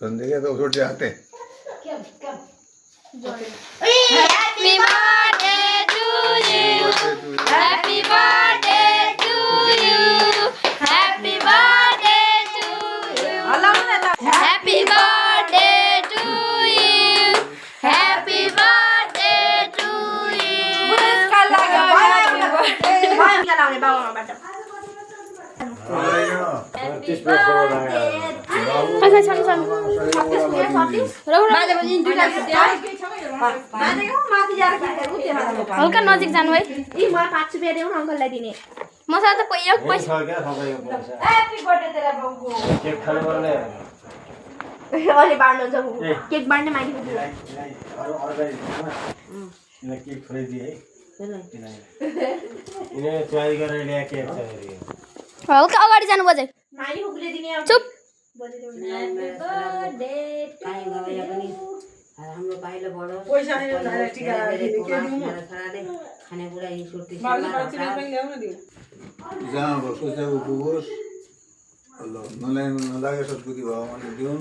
Sunday के तो उठ जाते Happy birthday to you. Happy birthday to you. Happy birthday to you. Happy birthday to you. Happy birthday to you. हल्का नजिक जानु है अंकललाई दिने मसँग त पैसा अहिले बाँड्नुहुन्छ केक बाँड्ने माथि हल्का अगाडि जानु बजे चुप हाम्रो बाहिर बढोस् पैसा टिका खानेकुरा यी सुर्ती जहाँ पैसा पुगोस् नलागे सद्बुद्धि भयो भने दिउँ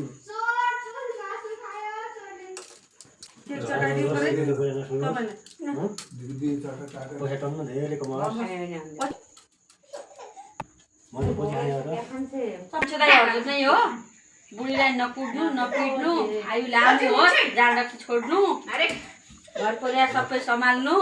बुढीलाई नकुट्नु नपिट्नु आयु लामो होस् जाँडा छोड्नु घर परिवार सबै सम्हाल्नु